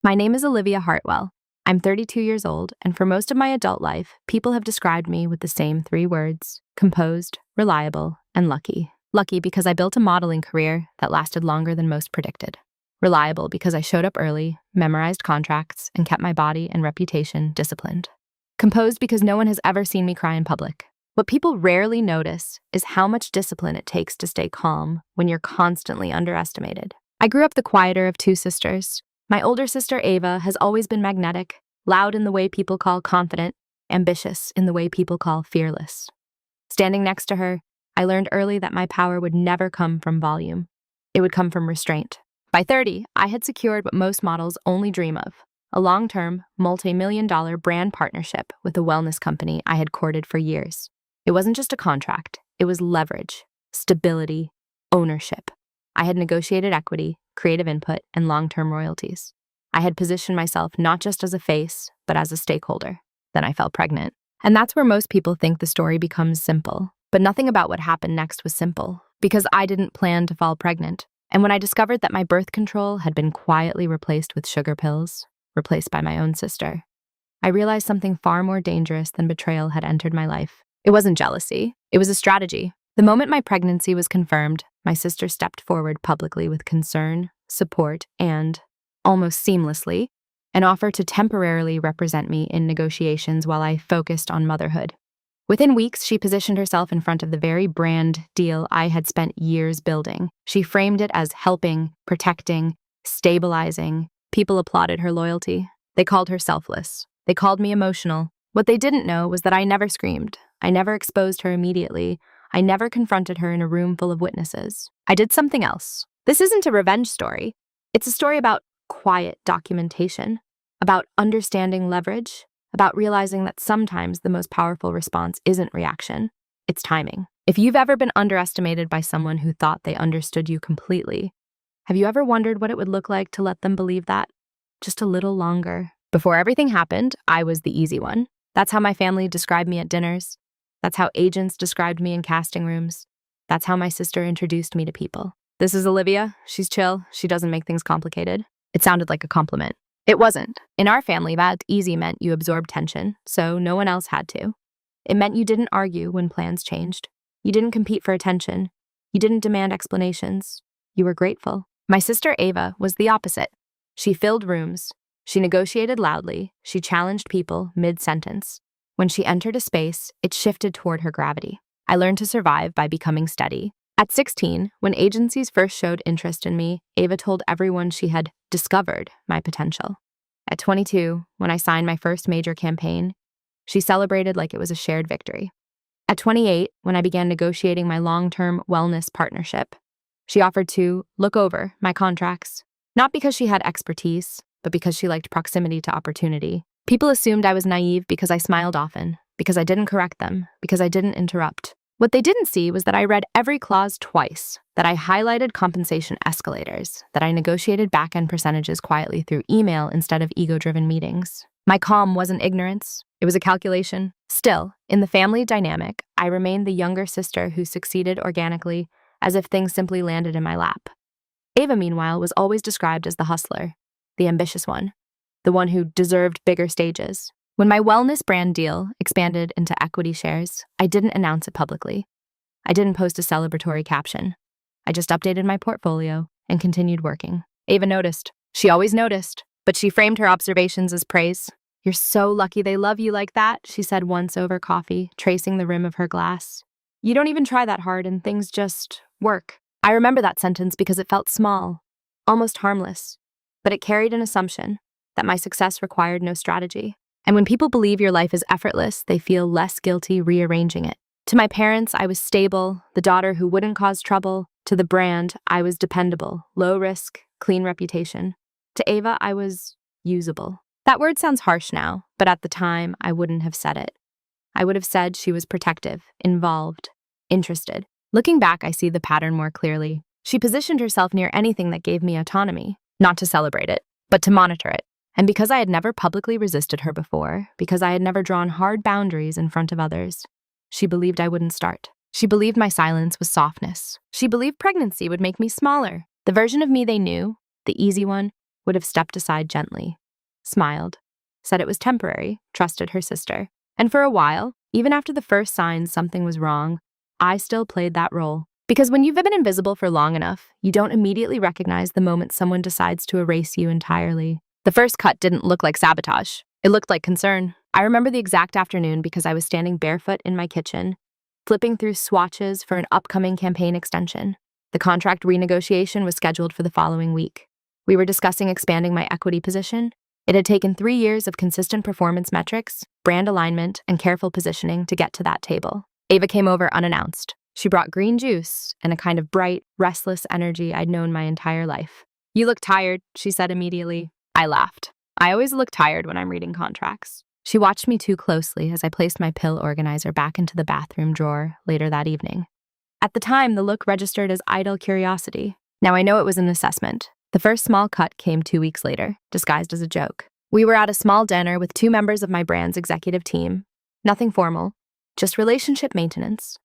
My name is Olivia Hartwell. I'm 32 years old, and for most of my adult life, people have described me with the same three words: composed, reliable, and lucky. Lucky because I built a modeling career that lasted longer than most predicted. Reliable because I showed up early, memorized contracts, and kept my body and reputation disciplined. Composed because no one has ever seen me cry in public. What people rarely notice is how much discipline it takes to stay calm when you're constantly underestimated. I grew up the quieter of two sisters. My older sister, Ava, has always been magnetic, loud in the way people call confident, ambitious in the way people call fearless. Standing next to her, I learned early that my power would never come from volume. It would come from restraint. By 30, I had secured what most models only dream of: a long-term, multi-million-dollar brand partnership with a wellness company I had courted for years. It wasn't just a contract, it was leverage, stability, ownership. I had negotiated equity, creative input, and long-term royalties. I had positioned myself not just as a face, but as a stakeholder. Then I fell pregnant. And that's where most people think the story becomes simple. But nothing about what happened next was simple, because I didn't plan to fall pregnant. And when I discovered that my birth control had been quietly replaced with sugar pills, replaced by my own sister, I realized something far more dangerous than betrayal had entered my life. It wasn't jealousy, it was a strategy. The moment my pregnancy was confirmed, my sister stepped forward publicly with concern, support, and, almost seamlessly, an offer to temporarily represent me in negotiations while I focused on motherhood. Within weeks, she positioned herself in front of the very brand deal I had spent years building. She framed it as helping, protecting, stabilizing. People applauded her loyalty. They called her selfless. They called me emotional. What they didn't know was that I never screamed. I never exposed her immediately. I never confronted her in a room full of witnesses. I did something else. This isn't a revenge story. It's a story about quiet documentation, about understanding leverage, about realizing that sometimes the most powerful response isn't reaction, it's timing. If you've ever been underestimated by someone who thought they understood you completely, have you ever wondered what it would look like to let them believe that? Just a little longer. Before everything happened, I was the easy one. That's how my family described me at dinners. That's how agents described me in casting rooms. That's how my sister introduced me to people. This is Olivia. She's chill. She doesn't make things complicated. It sounded like a compliment. It wasn't. In our family, that easy meant you absorbed tension, so no one else had to. It meant you didn't argue when plans changed. You didn't compete for attention. You didn't demand explanations. You were grateful. My sister Ava was the opposite. She filled rooms. She negotiated loudly. She challenged people mid-sentence. When she entered a space, it shifted toward her gravity. I learned to survive by becoming steady. At 16, when agencies first showed interest in me, Ava told everyone she had discovered my potential. At 22, when I signed my first major campaign, she celebrated like it was a shared victory. At 28, when I began negotiating my long-term wellness partnership, she offered to look over my contracts, not because she had expertise, but because she liked proximity to opportunity. People assumed I was naive because I smiled often, because I didn't correct them, because I didn't interrupt. What they didn't see was that I read every clause twice, that I highlighted compensation escalators, that I negotiated back-end percentages quietly through email instead of ego-driven meetings. My calm wasn't ignorance, it was a calculation. Still, in the family dynamic, I remained the younger sister who succeeded organically, as if things simply landed in my lap. Ava, meanwhile, was always described as the hustler, the ambitious one, the one who deserved bigger stages. When my wellness brand deal expanded into equity shares, I didn't announce it publicly. I didn't post a celebratory caption. I just updated my portfolio and continued working. Ava noticed. She always noticed, but she framed her observations as praise. "You're so lucky they love you like that," she said once over coffee, tracing the rim of her glass. "You don't even try that hard and things just work." I remember that sentence because it felt small, almost harmless, but it carried an assumption that my success required no strategy. And when people believe your life is effortless, they feel less guilty rearranging it. To my parents, I was stable, the daughter who wouldn't cause trouble. To the brand, I was dependable, low risk, clean reputation. To Ava, I was usable. That word sounds harsh now, but at the time, I wouldn't have said it. I would have said she was protective, involved, interested. Looking back, I see the pattern more clearly. She positioned herself near anything that gave me autonomy, not to celebrate it, but to monitor it. And because I had never publicly resisted her before, because I had never drawn hard boundaries in front of others, she believed I wouldn't start. She believed my silence was softness. She believed pregnancy would make me smaller. The version of me they knew, the easy one, would have stepped aside gently, smiled, said it was temporary, trusted her sister. And for a while, even after the first signs something was wrong, I still played that role. Because when you've been invisible for long enough, you don't immediately recognize the moment someone decides to erase you entirely. The first cut didn't look like sabotage. It looked like concern. I remember the exact afternoon because I was standing barefoot in my kitchen, flipping through swatches for an upcoming campaign extension. The contract renegotiation was scheduled for the following week. We were discussing expanding my equity position. It had taken 3 years of consistent performance metrics, brand alignment, and careful positioning to get to that table. Ava came over unannounced. She brought green juice and a kind of bright, restless energy I'd known my entire life. "You look tired," she said immediately. I laughed. I always look tired when I'm reading contracts. She watched me too closely as I placed my pill organizer back into the bathroom drawer later that evening. At the time, the look registered as idle curiosity. Now I know it was an assessment. The first small cut came 2 weeks later, disguised as a joke. We were at a small dinner with 2 members of my brand's executive team. Nothing formal, just relationship maintenance.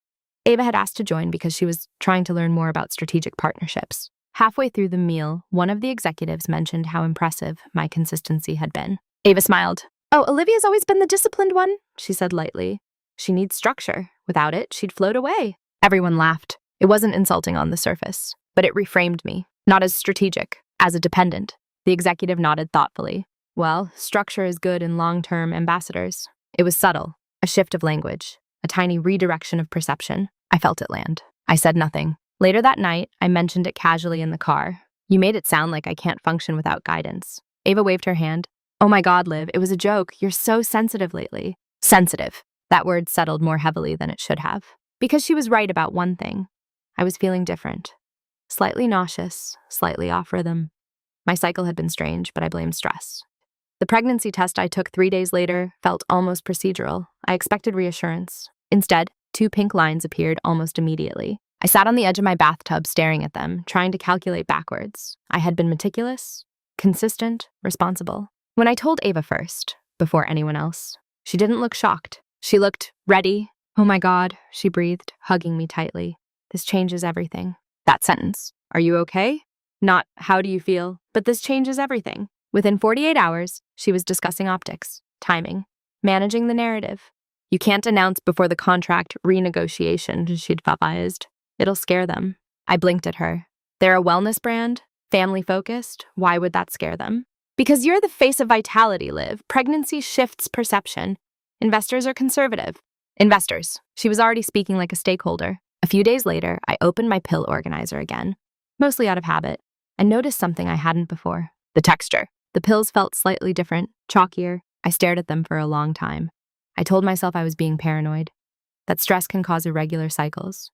Ava had asked to join because she was trying to learn more about strategic partnerships. Halfway through the meal, one of the executives mentioned how impressive my consistency had been. Ava smiled. "Oh, Olivia's always been the disciplined one," she said lightly. "She needs structure. Without it, she'd float away." Everyone laughed. It wasn't insulting on the surface, but it reframed me, not as strategic, as a dependent. The executive nodded thoughtfully. "Well, structure is good in long-term ambassadors." It was subtle, a shift of language, a tiny redirection of perception. I felt it land. I said nothing. Later that night, I mentioned it casually in the car. "You made it sound like I can't function without guidance." Ava waved her hand. "Oh my God, Liv, it was a joke. You're so sensitive lately." Sensitive. That word settled more heavily than it should have. Because she was right about one thing. I was feeling different. Slightly nauseous, slightly off rhythm. My cycle had been strange, but I blamed stress. The pregnancy test I took 3 days later felt almost procedural. I expected reassurance. Instead, 2 pink lines appeared almost immediately. I sat on the edge of my bathtub staring at them, trying to calculate backwards. I had been meticulous, consistent, responsible. When I told Ava first, before anyone else, she didn't look shocked. She looked ready. "Oh my God," she breathed, hugging me tightly. "This changes everything." That sentence, "Are you okay?" Not, "How do you feel?" but "This changes everything." Within 48 hours, she was discussing optics, timing, managing the narrative. "You can't announce before the contract renegotiation," she'd advised. "It'll scare them." I blinked at her. "They're a wellness brand, family-focused. Why would that scare them?" "Because you're the face of vitality, Liv. Pregnancy shifts perception. Investors are conservative." Investors. She was already speaking like a stakeholder. A few days later, I opened my pill organizer again, mostly out of habit, and noticed something I hadn't before. The texture. The pills felt slightly different, chalkier. I stared at them for a long time. I told myself I was being paranoid, that stress can cause irregular cycles.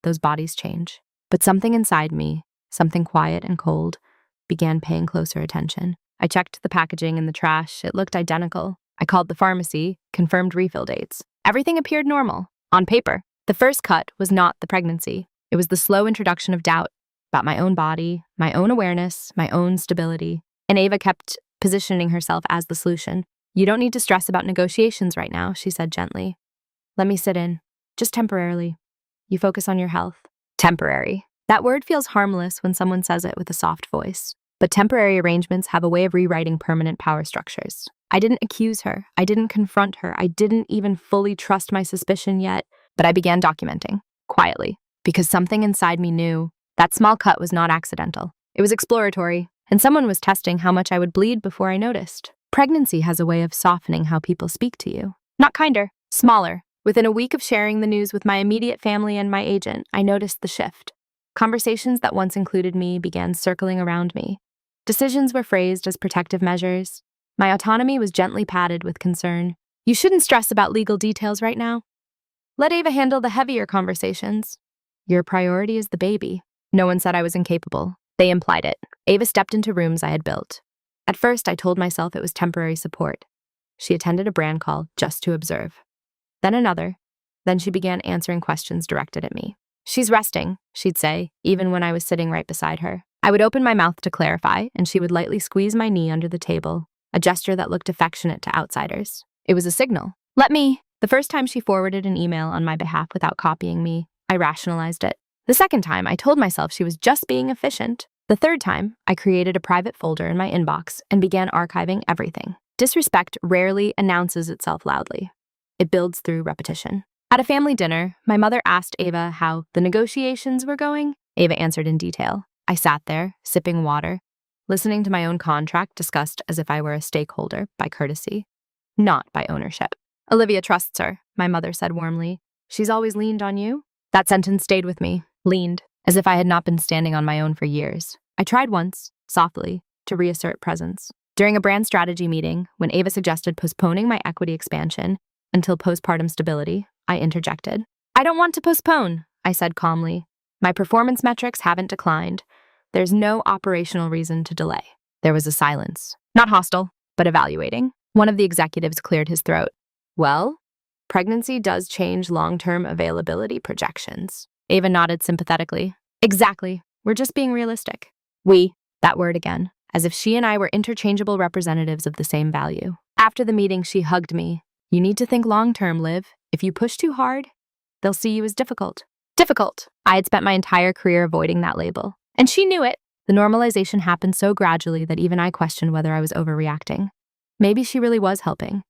Those bodies change. But something inside me, something quiet and cold, began paying closer attention. I checked the packaging in the trash. It looked identical. I called the pharmacy, confirmed refill dates. Everything appeared normal, on paper. The first cut was not the pregnancy. It was the slow introduction of doubt about my own body, my own awareness, my own stability. And Ava kept positioning herself as the solution. "You don't need to stress about negotiations right now," she said gently. "Let me sit in, just temporarily. You focus on your health." Temporary. That word feels harmless when someone says it with a soft voice. But temporary arrangements have a way of rewriting permanent power structures. I didn't accuse her. I didn't confront her. I didn't even fully trust my suspicion yet. But I began documenting, quietly, because something inside me knew that small cut was not accidental. It was exploratory, and someone was testing how much I would bleed before I noticed. Pregnancy has a way of softening how people speak to you. Not kinder, smaller. Within a week of sharing the news with my immediate family and my agent, I noticed the shift. Conversations that once included me began circling around me. Decisions were phrased as protective measures. My autonomy was gently padded with concern. "You shouldn't stress about legal details right now. Let Ava handle the heavier conversations. Your priority is the baby." No one said I was incapable. They implied it. Ava stepped into rooms I had built. At first, I told myself it was temporary support. She attended a brand call just to observe. Then another. Then she began answering questions directed at me. "She's resting," she'd say, even when I was sitting right beside her. I would open my mouth to clarify, and she would lightly squeeze my knee under the table, a gesture that looked affectionate to outsiders. It was a signal. "Let me." The first time she forwarded an email on my behalf without copying me, I rationalized it. The second time, I told myself she was just being efficient. The third time, I created a private folder in my inbox and began archiving everything. Disrespect rarely announces itself loudly. It builds through repetition. At a family dinner, my mother asked Ava how the negotiations were going. Ava answered in detail. I sat there, sipping water, listening to my own contract discussed as if I were a stakeholder by courtesy, not by ownership. Olivia trusts her, my mother said warmly. She's always leaned on you? That sentence stayed with me. Leaned, as if I had not been standing on my own for years. I tried once, softly, to reassert presence. During a brand strategy meeting, when Ava suggested postponing my equity expansion until postpartum stability, I interjected. I don't want to postpone, I said calmly. My performance metrics haven't declined. There's no operational reason to delay. There was a silence. Not hostile, but evaluating. One of the executives cleared his throat. Well, pregnancy does change long-term availability projections. Ava nodded sympathetically. Exactly. We're just being realistic. We, that word again, as if she and I were interchangeable representatives of the same value. After the meeting, she hugged me. You need to think long-term, Liv. If you push too hard, they'll see you as difficult. Difficult. I had spent my entire career avoiding that label. And she knew it. The normalization happened so gradually that even I questioned whether I was overreacting. Maybe she really was helping.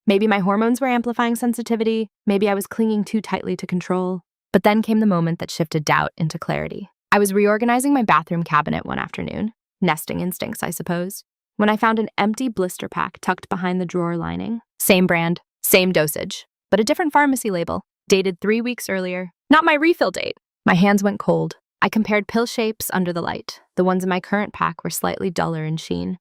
Maybe my hormones were amplifying sensitivity. Maybe I was clinging too tightly to control. But then came the moment that shifted doubt into clarity. I was reorganizing my bathroom cabinet one afternoon. Nesting instincts, I suppose. When I found an empty blister pack tucked behind the drawer lining. Same brand, same dosage, but a different pharmacy label, dated 3 weeks earlier. Not my refill date. My hands went cold. I compared pill shapes under the light. The ones in my current pack were slightly duller in sheen.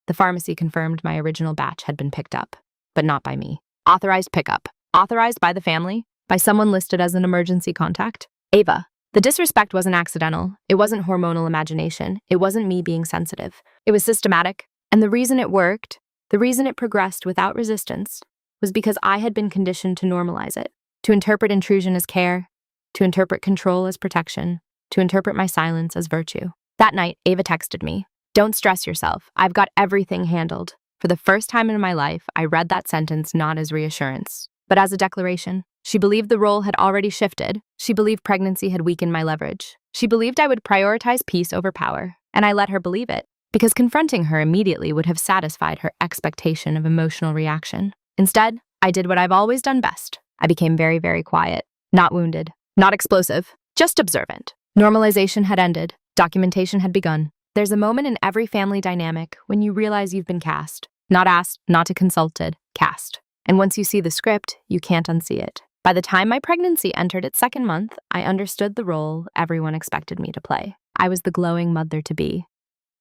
The pharmacy confirmed my original batch had been picked up, but not by me. Authorized pickup. Authorized by the family, by someone listed as an emergency contact. Ava. The disrespect wasn't accidental. It wasn't hormonal imagination. It wasn't me being sensitive. It was systematic. And the reason it worked, the reason it progressed without resistance, was because I had been conditioned to normalize it, to interpret intrusion as care, to interpret control as protection, to interpret my silence as virtue. That night, Ava texted me, "Don't stress yourself. I've got everything handled." For the first time in my life, I read that sentence not as reassurance, but as a declaration. She believed the role had already shifted. She believed pregnancy had weakened my leverage. She believed I would prioritize peace over power, and I let her believe it, because confronting her immediately would have satisfied her expectation of emotional reaction. Instead, I did what I've always done best. I became very, very quiet, not wounded, not explosive, just observant. Normalization had ended. Documentation had begun. There's a moment in every family dynamic when you realize you've been cast. Not asked, not consulted, cast. And once you see the script, you can't unsee it. By the time my pregnancy entered its second month, I understood the role everyone expected me to play. I was the glowing mother-to-be,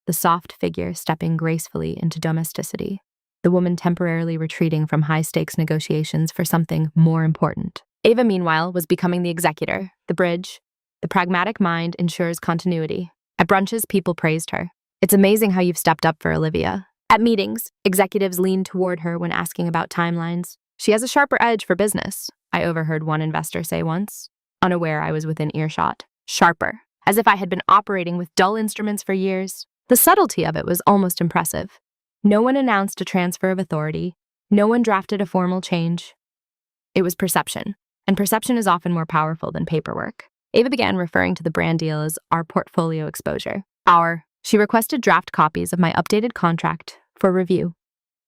the soft figure stepping gracefully into domesticity, the woman temporarily retreating from high-stakes negotiations for something more important. Ava, meanwhile, was becoming the executor, the bridge. The pragmatic mind ensures continuity. At brunches, people praised her. It's amazing how you've stepped up for Olivia. At meetings, executives leaned toward her when asking about timelines. She has a sharper edge for business, I overheard one investor say once, unaware I was within earshot. Sharper, as if I had been operating with dull instruments for years. The subtlety of it was almost impressive. No one announced a transfer of authority. No one drafted a formal change. It was perception, and perception is often more powerful than paperwork. Ava began referring to the brand deal as our portfolio exposure. She requested draft copies of my updated contract for review.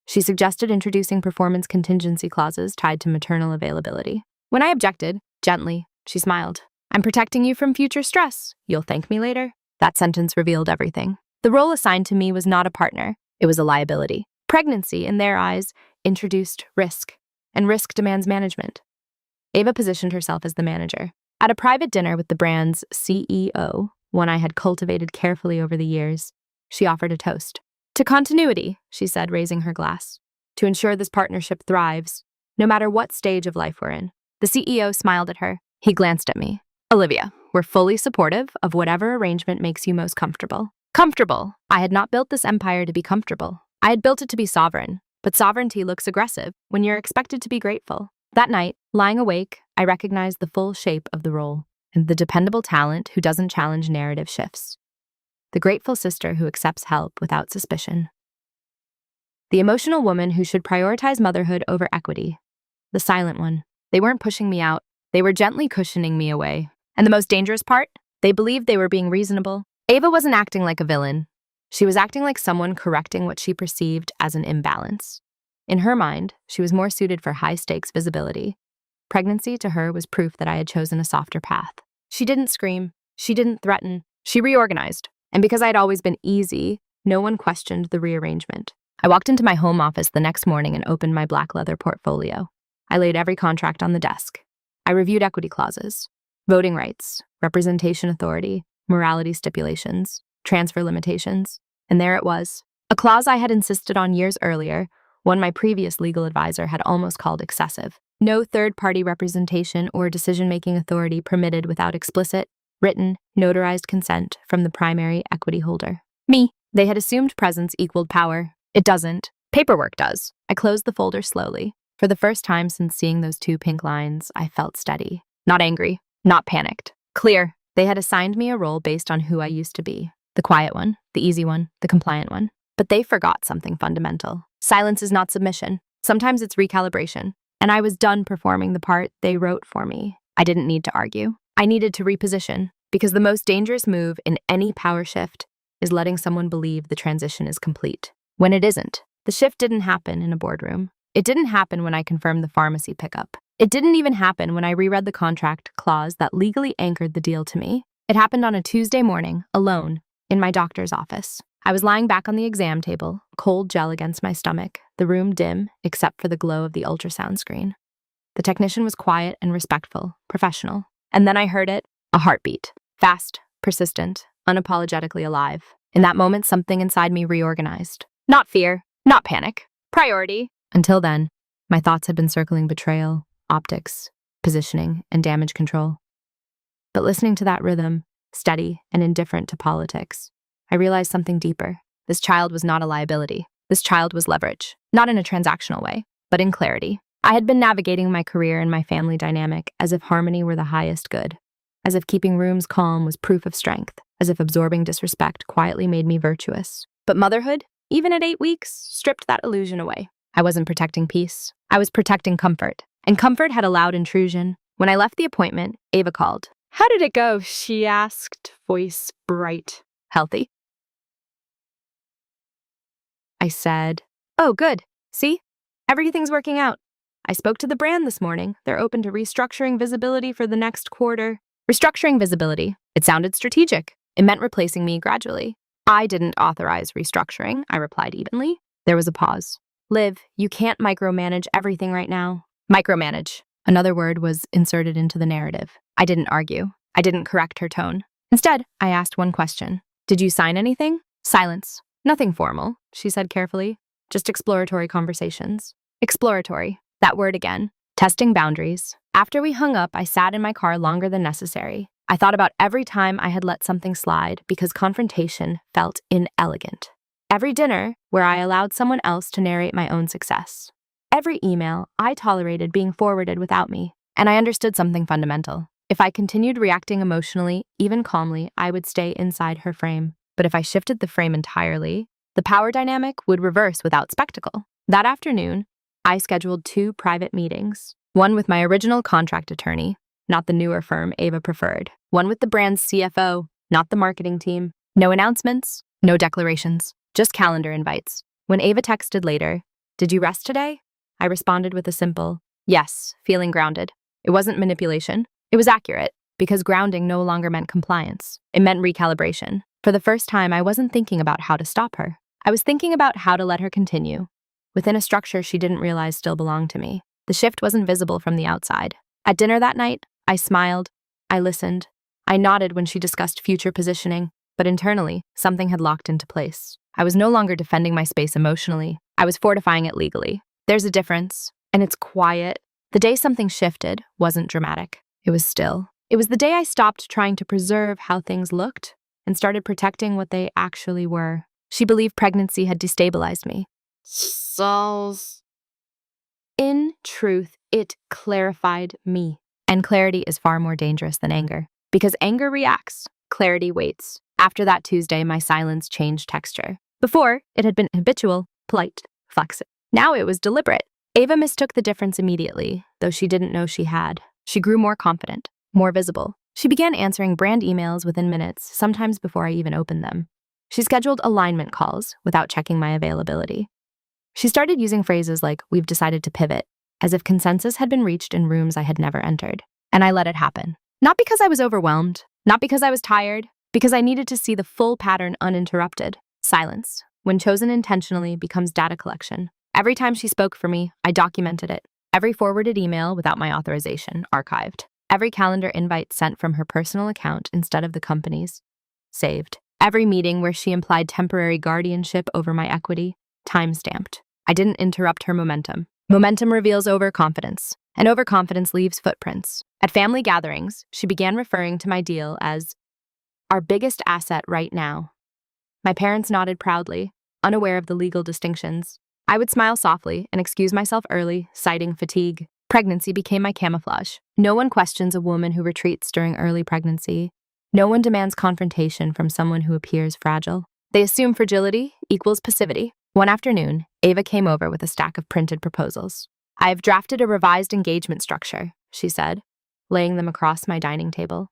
She suggested introducing performance contingency clauses tied to maternal availability. When I objected, gently, she smiled. I'm protecting you from future stress. You'll thank me later. That sentence revealed everything. The role assigned to me was not a partner. It was a liability. Pregnancy, in their eyes, introduced risk, and risk demands management. Ava positioned herself as the manager. At a private dinner with the brand's CEO, one I had cultivated carefully over the years, she offered a toast. To continuity, she said, raising her glass. To ensure this partnership thrives, no matter what stage of life we're in. The CEO smiled at her. He glanced at me. Olivia, we're fully supportive of whatever arrangement makes you most comfortable. Comfortable. I had not built this empire to be comfortable. I had built it to be sovereign. But sovereignty looks aggressive when you're expected to be grateful. That night, lying awake, I recognized the full shape of the role and the dependable talent who doesn't challenge narrative shifts. The grateful sister who accepts help without suspicion. The emotional woman who should prioritize motherhood over equity. The silent one. They weren't pushing me out. They were gently cushioning me away. And the most dangerous part? They believed they were being reasonable. Ava wasn't acting like a villain. She was acting like someone correcting what she perceived as an imbalance. In her mind, she was more suited for high-stakes visibility. Pregnancy to her was proof that I had chosen a softer path. She didn't scream. She didn't threaten. She reorganized. And because I had always been easy, no one questioned the rearrangement. I walked into my home office the next morning and opened my black leather portfolio. I laid every contract on the desk. I reviewed equity clauses, voting rights, representation authority, morality stipulations, transfer limitations, and there it was. A clause I had insisted on years earlier, one my previous legal advisor had almost called excessive. No third-party representation or decision-making authority permitted without explicit, written, notarized consent from the primary equity holder. Me. They had assumed presence equaled power. It doesn't. Paperwork does. I closed the folder slowly. For the first time since seeing those 2 pink lines, I felt steady. Not angry. Not panicked. Clear. They had assigned me a role based on who I used to be. The quiet one, the easy one, the compliant one. But they forgot something fundamental. Silence is not submission. Sometimes it's recalibration. And I was done performing the part they wrote for me. I didn't need to argue. I needed to reposition, because the most dangerous move in any power shift is letting someone believe the transition is complete, when it isn't. The shift didn't happen in a boardroom. It didn't happen when I confirmed the pharmacy pickup. It didn't even happen when I reread the contract clause that legally anchored the deal to me. It happened on a Tuesday morning, alone, in my doctor's office. I was lying back on the exam table, cold gel against my stomach, the room dim except for the glow of the ultrasound screen. The technician was quiet and respectful, professional. And then I heard it, a heartbeat. Fast, persistent, unapologetically alive. In that moment, something inside me reorganized. Not fear, not panic. Priority. Until then, my thoughts had been circling betrayal, optics, positioning, and damage control. But listening to that rhythm, steady and indifferent to politics, I realized something deeper. This child was not a liability. This child was leverage, not in a transactional way, but in clarity. I had been navigating my career and my family dynamic as if harmony were the highest good, as if keeping rooms calm was proof of strength, as if absorbing disrespect quietly made me virtuous. But motherhood, even at 8 weeks, stripped that illusion away. I wasn't protecting peace. I was protecting comfort. And comfort had allowed intrusion. When I left the appointment, Ava called. "How did it go?" she asked, voice bright. "Healthy?" I said, "Oh, good. See? Everything's working out. I spoke to the brand this morning. They're open to restructuring visibility for the next quarter." Restructuring visibility. It sounded strategic. It meant replacing me gradually. "I didn't authorize restructuring," I replied evenly. There was a pause. "Liv, you can't micromanage everything right now." Micromanage. Another word was inserted into the narrative. I didn't argue. I didn't correct her tone. Instead, I asked one question. "Did you sign anything?" Silence. "Nothing formal," she said carefully. "Just exploratory conversations." Exploratory. That word again. Testing boundaries. After we hung up, I sat in my car longer than necessary. I thought about every time I had let something slide because confrontation felt inelegant. Every dinner where I allowed someone else to narrate my own success. Every email I tolerated being forwarded without me. And I understood something fundamental. If I continued reacting emotionally, even calmly, I would stay inside her frame. But if I shifted the frame entirely, the power dynamic would reverse without spectacle. That afternoon, I scheduled 2 private meetings. One with my original contract attorney, not the newer firm Ava preferred. One with the brand's CFO, not the marketing team. No announcements, no declarations, just calendar invites. When Ava texted later, "Did you rest today?" I responded with a simple, "Yes," feeling grounded. It wasn't manipulation. It was accurate, because grounding no longer meant compliance. It meant recalibration. For the first time, I wasn't thinking about how to stop her. I was thinking about how to let her continue, within a structure she didn't realize still belonged to me. The shift wasn't visible from the outside. At dinner that night, I smiled. I listened. I nodded when she discussed future positioning, but internally, something had locked into place. I was no longer defending my space emotionally. I was fortifying it legally. There's a difference, and it's quiet. The day something shifted wasn't dramatic. It was still. It was the day I stopped trying to preserve how things looked and started protecting what they actually were. She believed pregnancy had destabilized me. In truth, it clarified me. And clarity is far more dangerous than anger. Because anger reacts, clarity waits. After that Tuesday, my silence changed texture. Before, it had been habitual, polite, flexible. Now it was deliberate. Ava mistook the difference immediately, though she didn't know she had. She grew more confident, more visible. She began answering brand emails within minutes, sometimes before I even opened them. She scheduled alignment calls without checking my availability. She started using phrases like, "We've decided to pivot," as if consensus had been reached in rooms I had never entered. And I let it happen. Not because I was overwhelmed, not because I was tired, because I needed to see the full pattern uninterrupted. Silence, when chosen intentionally, becomes data collection. Every time she spoke for me, I documented it. Every forwarded email without my authorization, archived. Every calendar invite sent from her personal account instead of the company's, saved. Every meeting where she implied temporary guardianship over my equity, time-stamped. I didn't interrupt her momentum. Momentum reveals overconfidence, and overconfidence leaves footprints. At family gatherings, she began referring to my deal as our biggest asset right now. My parents nodded proudly, unaware of the legal distinctions. I would smile softly and excuse myself early, citing fatigue. Pregnancy became my camouflage. No one questions a woman who retreats during early pregnancy. No one demands confrontation from someone who appears fragile. They assume fragility equals passivity. One afternoon, Ava came over with a stack of printed proposals. "I have drafted a revised engagement structure," she said, laying them across my dining table.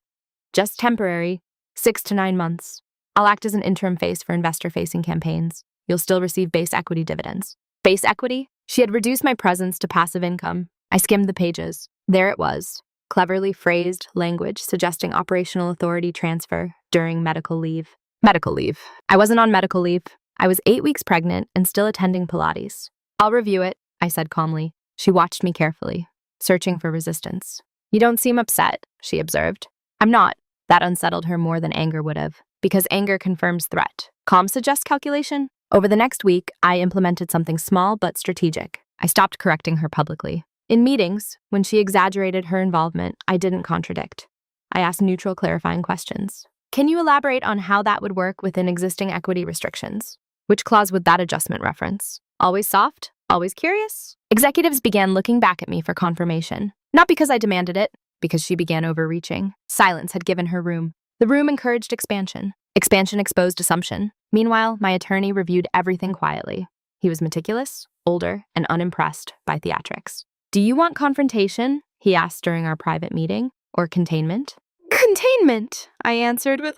"Just temporary, 6 to 9 months. I'll act as an interim face for investor-facing campaigns. You'll still receive base equity dividends." Base equity? She had reduced my presence to passive income. I skimmed the pages. There it was, cleverly phrased language suggesting operational authority transfer during medical leave. Medical leave. I wasn't on medical leave. I was 8 weeks pregnant and still attending Pilates. "I'll review it," I said calmly. She watched me carefully, searching for resistance. "You don't seem upset," she observed. "I'm not." That unsettled her more than anger would have, because anger confirms threat. Calm suggests calculation. Over the next week, I implemented something small but strategic. I stopped correcting her publicly. In meetings, when she exaggerated her involvement, I didn't contradict. I asked neutral, clarifying questions. "Can you elaborate on how that would work within existing equity restrictions? Which clause would that adjustment reference? Always soft? Always curious?" Executives began looking back at me for confirmation. Not because I demanded it, because she began overreaching. Silence had given her room. The room encouraged expansion. Expansion exposed assumption. Meanwhile, my attorney reviewed everything quietly. He was meticulous, older, and unimpressed by theatrics. "Do you want confrontation?" he asked during our private meeting. "Or containment?" "Containment," I answered with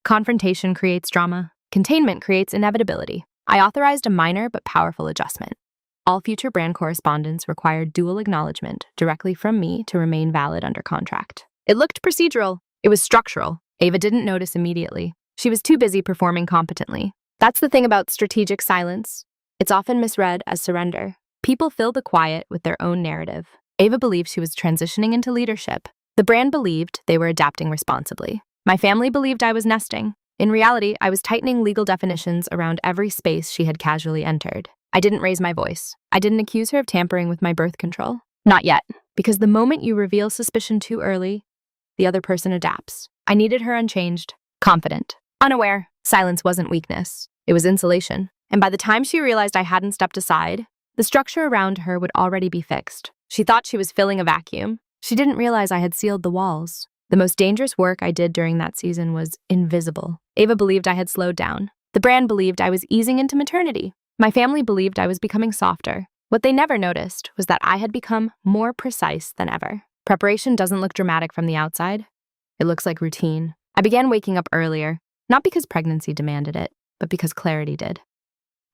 Confrontation creates drama. Containment creates inevitability. I authorized a minor but powerful adjustment. All future brand correspondence required dual acknowledgement directly from me to remain valid under contract. It looked procedural. It was structural. Ava didn't notice immediately. She was too busy performing competently. That's the thing about strategic silence. It's often misread as surrender. People fill the quiet with their own narrative. Ava believed she was transitioning into leadership. The brand believed they were adapting responsibly. My family believed I was nesting. In reality, I was tightening legal definitions around every space she had casually entered. I didn't raise my voice. I didn't accuse her of tampering with my birth control. Not yet, because the moment you reveal suspicion too early, the other person adapts. I needed her unchanged, confident, unaware. Silence wasn't weakness. It was insulation. And by the time she realized I hadn't stepped aside, the structure around her would already be fixed. She thought she was filling a vacuum. She didn't realize I had sealed the walls. The most dangerous work I did during that season was invisible. Ava believed I had slowed down. The brand believed I was easing into maternity. My family believed I was becoming softer. What they never noticed was that I had become more precise than ever. Preparation doesn't look dramatic from the outside. It looks like routine. I began waking up earlier, not because pregnancy demanded it, but because clarity did.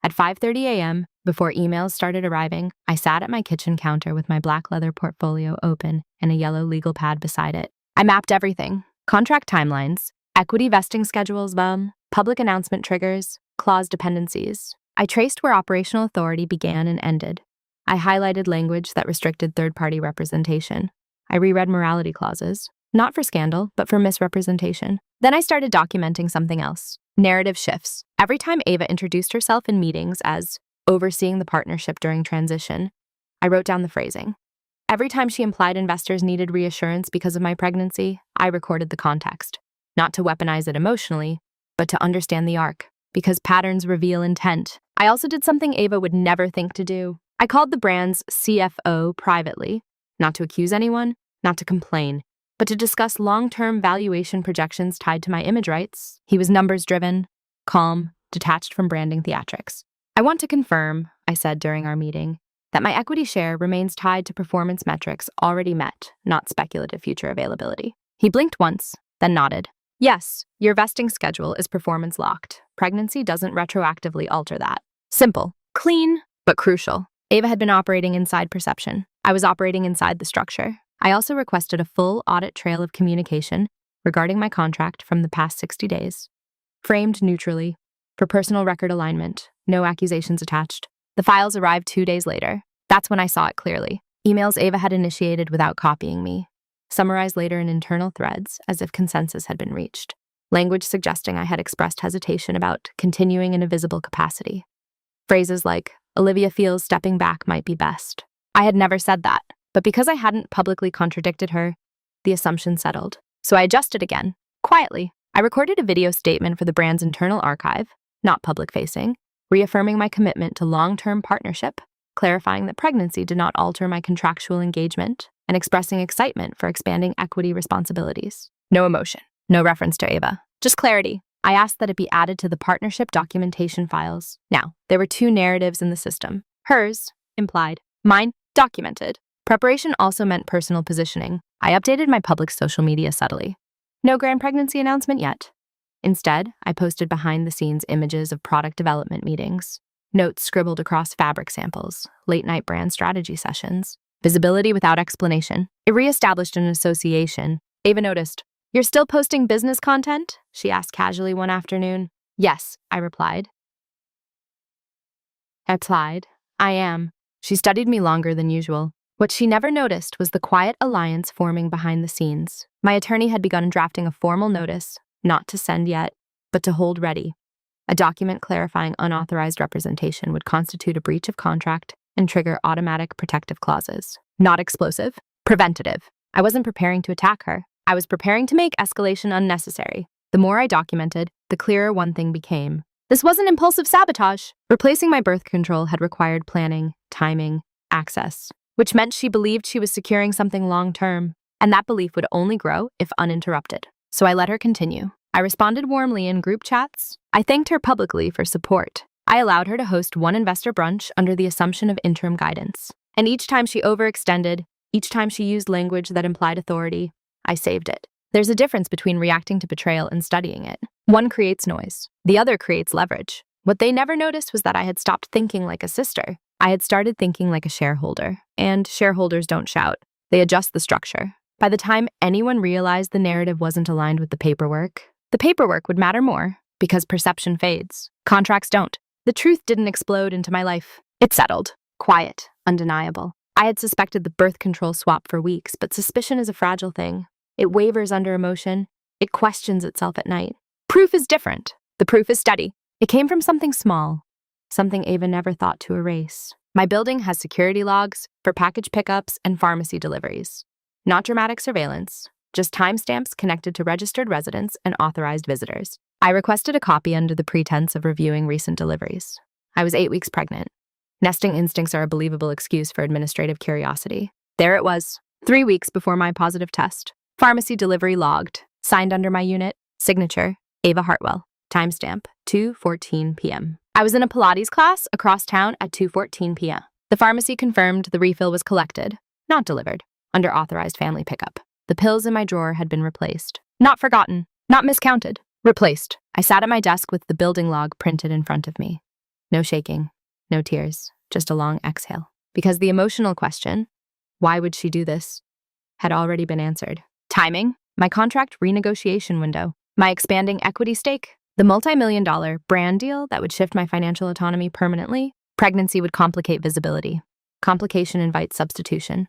At 5:30 a.m., before emails started arriving, I sat at my kitchen counter with my black leather portfolio open and a yellow legal pad beside it. I mapped everything: contract timelines, equity vesting schedules, public announcement triggers, clause dependencies. I traced where operational authority began and ended. I highlighted language that restricted third-party representation. I reread morality clauses, not for scandal, but for misrepresentation. Then I started documenting something else: narrative shifts. Every time Ava introduced herself in meetings as overseeing the partnership during transition, I wrote down the phrasing. Every time she implied investors needed reassurance because of my pregnancy, I recorded the context. Not to weaponize it emotionally, but to understand the arc, because patterns reveal intent. I also did something Ava would never think to do. I called the brand's CFO privately, not to accuse anyone, not to complain, but to discuss long-term valuation projections tied to my image rights. He was numbers-driven, calm, detached from branding theatrics. "I want to confirm," I said during our meeting, that my equity share remains tied to performance metrics already met, not speculative future availability. He blinked once, then nodded. Yes, your vesting schedule is performance locked. Pregnancy doesn't retroactively alter that. Simple, clean, but crucial. Ava had been operating inside perception. I was operating inside the structure. I also requested a full audit trail of communication regarding my contract from the past 60 days. Framed neutrally, for personal record alignment, no accusations attached. The files arrived 2 days later. That's when I saw it clearly. Emails Ava had initiated without copying me. Summarized later in internal threads as if consensus had been reached. Language suggesting I had expressed hesitation about continuing in a visible capacity. Phrases like, Olivia feels stepping back might be best. I had never said that, but because I hadn't publicly contradicted her, the assumption settled. So I adjusted again, quietly. I recorded a video statement for the brand's internal archive, not public-facing, reaffirming my commitment to long-term partnership, clarifying that pregnancy did not alter my contractual engagement, and expressing excitement for expanding equity responsibilities. No emotion, no reference to Ava, just clarity. I asked that it be added to the partnership documentation files. Now, there were 2 narratives in the system. Hers, implied. Mine, documented. Preparation also meant personal positioning. I updated my public social media subtly. No grand pregnancy announcement yet. Instead, I posted behind-the-scenes images of product development meetings, notes scribbled across fabric samples, late-night brand strategy sessions, visibility without explanation. It reestablished an association. Ava noticed. You're still posting business content? She asked casually one afternoon. Yes, I replied. I am. She studied me longer than usual. What she never noticed was the quiet alliance forming behind the scenes. My attorney had begun drafting a formal notice, not to send yet, but to hold ready. A document clarifying unauthorized representation would constitute a breach of contract and trigger automatic protective clauses. Not explosive, preventative. I wasn't preparing to attack her. I was preparing to make escalation unnecessary. The more I documented, the clearer one thing became. This wasn't impulsive sabotage. Replacing my birth control had required planning, timing, access, which meant she believed she was securing something long-term, and that belief would only grow if uninterrupted. So I let her continue. I responded warmly in group chats. I thanked her publicly for support. I allowed her to host one investor brunch under the assumption of interim guidance. And each time she overextended, each time she used language that implied authority, I saved it. There's a difference between reacting to betrayal and studying it. One creates noise. The other creates leverage. What they never noticed was that I had stopped thinking like a sister. I had started thinking like a shareholder. And shareholders don't shout. They adjust the structure. By the time anyone realized the narrative wasn't aligned with the paperwork would matter more because perception fades. Contracts don't. The truth didn't explode into my life. It settled. Quiet. Undeniable. I had suspected the birth control swap for weeks, but suspicion is a fragile thing. It wavers under emotion. It questions itself at night. Proof is different. The proof is steady. It came from something small, something Ava never thought to erase. My building has security logs for package pickups and pharmacy deliveries. Not dramatic surveillance, just timestamps connected to registered residents and authorized visitors. I requested a copy under the pretense of reviewing recent deliveries. I was 8 weeks pregnant. Nesting instincts are a believable excuse for administrative curiosity. There it was, 3 weeks before my positive test. Pharmacy delivery logged, signed under my unit, signature, Ava Hartwell, timestamp, 2:14 p.m. I was in a Pilates class across town at 2:14 p.m. The pharmacy confirmed the refill was collected, not delivered, under authorized family pickup. The pills in my drawer had been replaced. Not forgotten, not miscounted, replaced. I sat at my desk with the building log printed in front of me. No shaking, no tears, just a long exhale. Because the emotional question, why would she do this, had already been answered. Timing, my contract renegotiation window, my expanding equity stake, the multi-million-dollar brand deal that would shift my financial autonomy permanently. Pregnancy would complicate visibility. Complication invites substitution.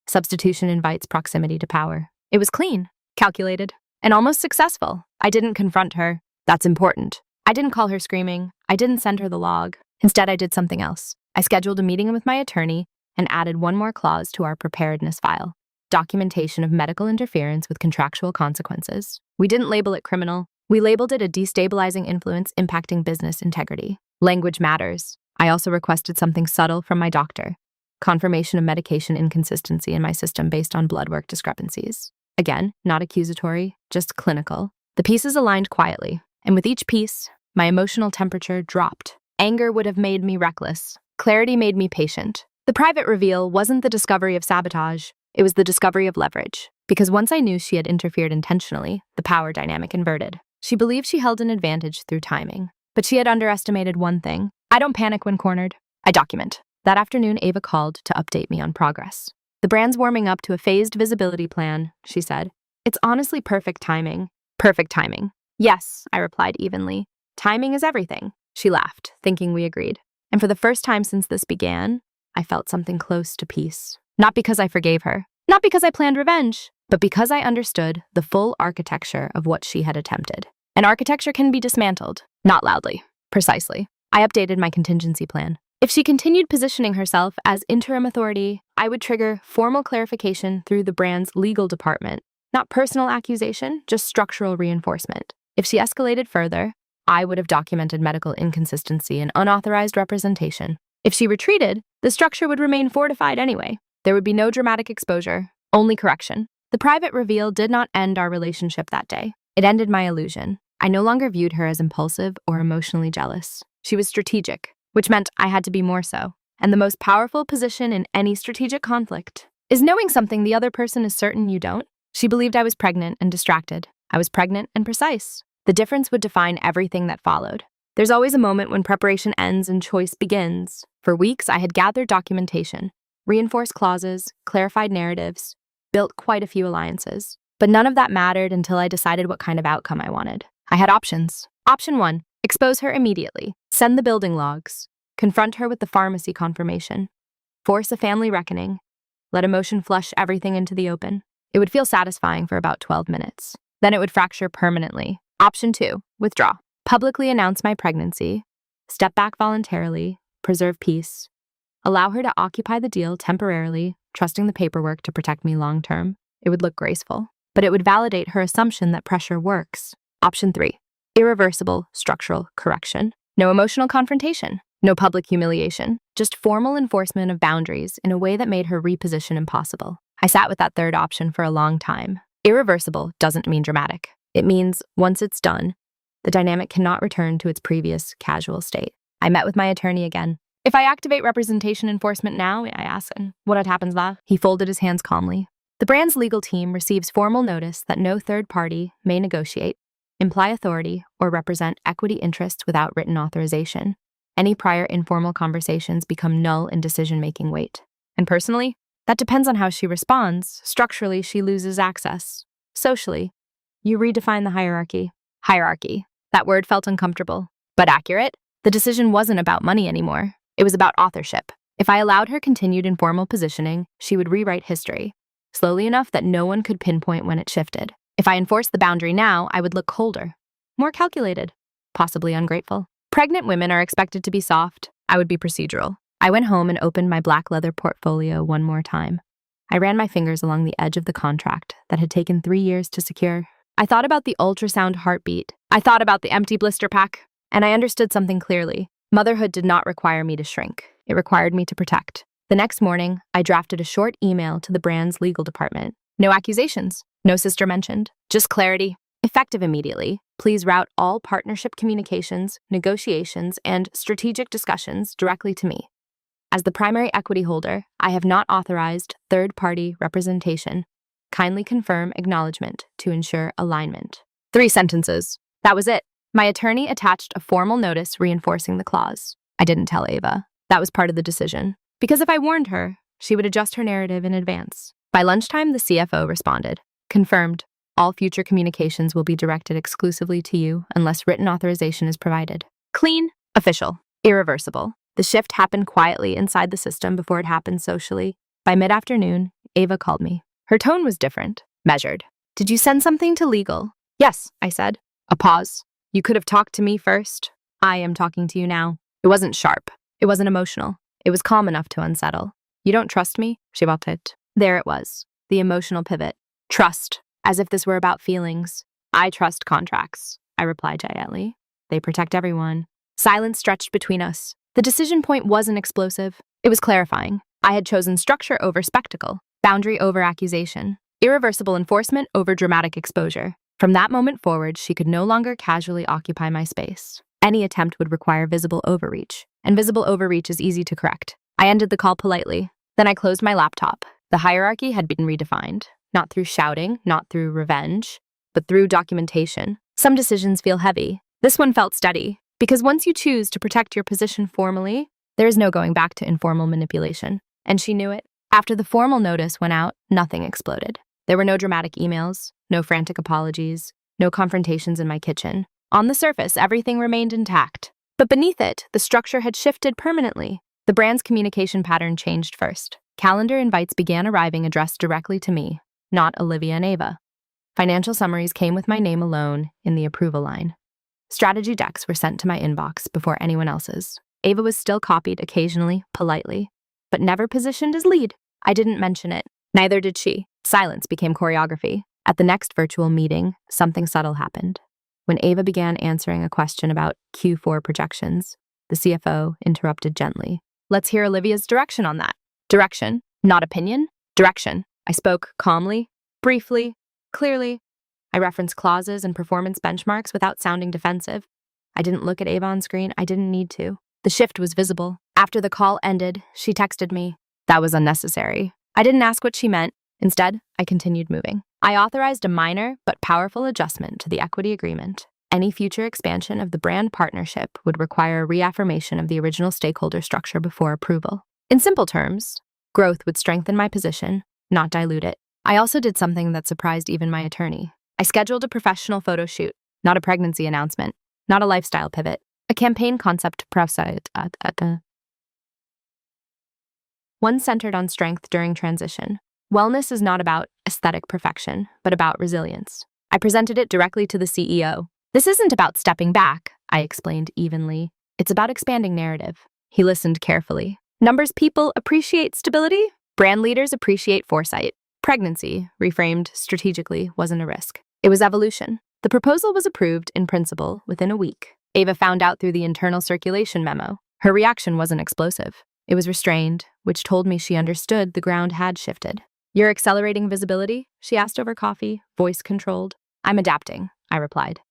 Substitution invites proximity to power. It was clean, calculated, and almost successful. I didn't confront her. That's important. I didn't call her screaming. I didn't send her the log. Instead, I did something else. I scheduled a meeting with my attorney and added one more clause to our preparedness file. Documentation of medical interference with contractual consequences. We didn't label it criminal. We labeled it a destabilizing influence impacting business integrity. Language matters. I also requested something subtle from my doctor. Confirmation of medication inconsistency in my system based on blood work discrepancies. Again, not accusatory, just clinical. The pieces aligned quietly, and with each piece, my emotional temperature dropped. Anger would have made me reckless. Clarity made me patient. The The private reveal wasn't the discovery of sabotage, it was the discovery of leverage. Because once I knew she had interfered intentionally, the power dynamic inverted. She believed she held an advantage through timing. But she had underestimated one thing. I don't panic when cornered. I document. That afternoon, Ava called to update me on progress. The brand's warming up to a phased visibility plan, she said. It's honestly perfect timing. Perfect timing. Yes, I replied evenly. Timing is everything. She laughed, thinking we agreed. And for the first time since this began, I felt something close to peace. Not because I forgave her, not because I planned revenge, but because I understood the full architecture of what she had attempted. An architecture can be dismantled, not loudly, precisely. I updated my contingency plan. If she continued positioning herself as interim authority, I would trigger formal clarification through the brand's legal department. Not personal accusation, just structural reinforcement. If she escalated further, I would have documented medical inconsistency and unauthorized representation. If she retreated, the structure would remain fortified anyway. There would be no dramatic exposure, only correction. The private reveal did not end our relationship that day. It ended my illusion. I no longer viewed her as impulsive or emotionally jealous. She was strategic, which meant I had to be more so. And the most powerful position in any strategic conflict is knowing something the other person is certain you don't. She believed I was pregnant and distracted. I was pregnant and precise. The difference would define everything that followed. There's always a moment when preparation ends and choice begins. For weeks, I had gathered documentation, reinforced clauses, clarified narratives, built quite a few alliances. But none of that mattered until I decided what kind of outcome I wanted. I had options. Option 1, expose her immediately, send the building logs, confront her with the pharmacy confirmation, force a family reckoning, let emotion flush everything into the open. It would feel satisfying for about 12 minutes. Then it would fracture permanently. Option 2, withdraw. Publicly announce my pregnancy, step back voluntarily, preserve peace, allow her to occupy the deal temporarily, trusting the paperwork to protect me long term. It would look graceful, but it would validate her assumption that pressure works. Option 3, irreversible structural correction. No emotional confrontation, no public humiliation, just formal enforcement of boundaries in a way that made her reposition impossible. I sat with that third option for a long time. Irreversible doesn't mean dramatic. It means once it's done, the dynamic cannot return to its previous casual state. I met with my attorney again. If I activate representation enforcement now, I asked, and what happens then? He folded his hands calmly. The brand's legal team receives formal notice that no third party may negotiate, imply authority, or represent equity interests without written authorization. Any prior informal conversations become null in decision-making weight. And personally, that depends on how she responds. Structurally, she loses access. Socially, you redefine the hierarchy. Hierarchy. That word felt uncomfortable, but accurate. The decision wasn't about money anymore. It was about authorship. If I allowed her continued informal positioning, she would rewrite history, slowly enough that no one could pinpoint when it shifted. If I enforced the boundary now, I would look colder, more calculated, possibly ungrateful. Pregnant women are expected to be soft. I would be procedural. I went home and opened my black leather portfolio one more time. I ran my fingers along the edge of the contract that had taken 3 years to secure. I thought about the ultrasound heartbeat. I thought about the empty blister pack. And I understood something clearly. Motherhood did not require me to shrink. It required me to protect. The next morning, I drafted a short email to the brand's legal department. No accusations. No sister mentioned. Just clarity. Effective immediately. Please route all partnership communications, negotiations, and strategic discussions directly to me. As the primary equity holder, I have not authorized third-party representation. Kindly confirm acknowledgement to ensure alignment. 3 sentences. That was it. My attorney attached a formal notice reinforcing the clause. I didn't tell Ava. That was part of the decision. Because if I warned her, she would adjust her narrative in advance. By lunchtime, the CFO responded. Confirmed. All future communications will be directed exclusively to you unless written authorization is provided. Clean, official, irreversible. The shift happened quietly inside the system before it happened socially. By mid-afternoon, Ava called me. Her tone was different, measured. Did you send something to legal? Yes, I said. A pause. You could have talked to me first. I am talking to you now. It wasn't sharp. It wasn't emotional. It was calm enough to unsettle. You don't trust me? She it. There it was. The emotional pivot. Trust. As if this were about feelings. I trust contracts, I replied quietly. They protect everyone. Silence stretched between us. The decision point wasn't explosive. It was clarifying. I had chosen structure over spectacle, boundary over accusation, irreversible enforcement over dramatic exposure. From that moment forward, she could no longer casually occupy my space. Any attempt would require visible overreach, and visible overreach is easy to correct. I ended the call politely. Then I closed my laptop. The hierarchy had been redefined, not through shouting, not through revenge, but through documentation. Some decisions feel heavy. This one felt steady, because once you choose to protect your position formally, there is no going back to informal manipulation. And she knew it. After the formal notice went out, nothing exploded. There were no dramatic emails, no frantic apologies, no confrontations in my kitchen. On the surface, everything remained intact. But beneath it, the structure had shifted permanently. The brand's communication pattern changed first. Calendar invites began arriving addressed directly to me, not Olivia and Ava. Financial summaries came with my name alone in the approval line. Strategy decks were sent to my inbox before anyone else's. Ava was still copied occasionally, politely, but never positioned as lead. I didn't mention it. Neither did she. Silence became choreography. At the next virtual meeting, something subtle happened. When Ava began answering a question about Q4 projections, the CFO interrupted gently. Let's hear Olivia's direction on that. Direction, not opinion. Direction. I spoke calmly, briefly, clearly. I referenced clauses and performance benchmarks without sounding defensive. I didn't look at Ava on screen. I didn't need to. The shift was visible. After the call ended, she texted me. That was unnecessary. I didn't ask what she meant. Instead, I continued moving. I authorized a minor but powerful adjustment to the equity agreement. Any future expansion of the brand partnership would require a reaffirmation of the original stakeholder structure before approval. In simple terms, growth would strengthen my position, not dilute it. I also did something that surprised even my attorney. I scheduled a professional photo shoot, not a pregnancy announcement, not a lifestyle pivot, a campaign concept project. One centered on strength during transition. Wellness is not about aesthetic perfection, but about resilience. I presented it directly to the CEO. This isn't about stepping back, I explained evenly. It's about expanding narrative. He listened carefully. Numbers people appreciate stability. Brand leaders appreciate foresight. Pregnancy, reframed strategically, wasn't a risk. It was evolution. The proposal was approved in principle within a week. Ava found out through the internal circulation memo. Her reaction wasn't explosive. It was restrained, which told me she understood the ground had shifted. You're accelerating visibility? She asked over coffee, voice controlled. I'm adapting, I replied.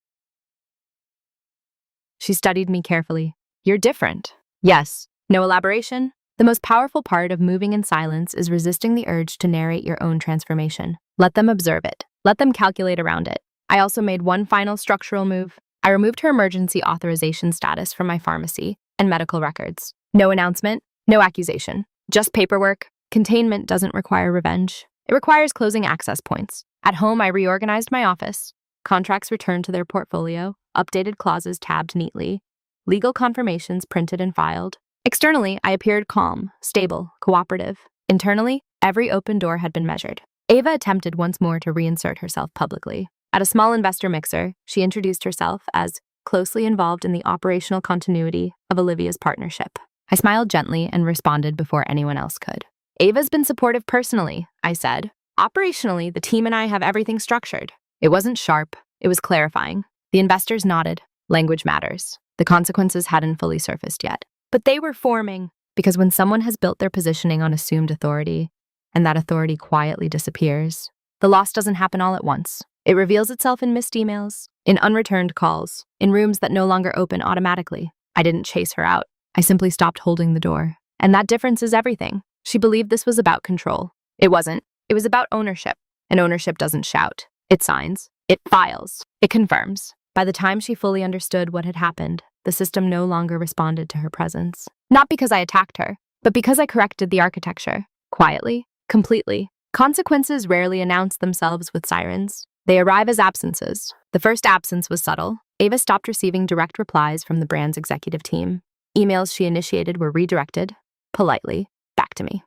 She studied me carefully. You're different. Yes. No elaboration? The most powerful part of moving in silence is resisting the urge to narrate your own transformation. Let them observe it. Let them calculate around it. I also made one final structural move. I removed her emergency authorization status from my pharmacy and medical records. No announcement, no accusation. Just paperwork. Containment doesn't require revenge. It requires closing access points. At home, I reorganized my office. Contracts returned to their portfolio, updated clauses tabbed neatly, legal confirmations printed and filed. Externally, I appeared calm, stable, cooperative. Internally, every open door had been measured. Ava attempted once more to reinsert herself publicly. At a small investor mixer, she introduced herself as closely involved in the operational continuity of Olivia's partnership. I smiled gently and responded before anyone else could. Ava's been supportive personally, I said. Operationally, the team and I have everything structured. It wasn't sharp. It was clarifying. The investors nodded. Language matters. The consequences hadn't fully surfaced yet. But they were forming, because when someone has built their positioning on assumed authority, and that authority quietly disappears, the loss doesn't happen all at once. It reveals itself in missed emails, in unreturned calls, in rooms that no longer open automatically. I didn't chase her out. I simply stopped holding the door. And that difference is everything. She believed this was about control. It wasn't. It was about ownership. And ownership doesn't shout. It signs. It files. It confirms. By the time she fully understood what had happened, the system no longer responded to her presence. Not because I attacked her, but because I corrected the architecture. Quietly, completely. Consequences rarely announce themselves with sirens. They arrive as absences. The first absence was subtle. Ava stopped receiving direct replies from the brand's executive team. Emails she initiated were redirected, politely, back to me.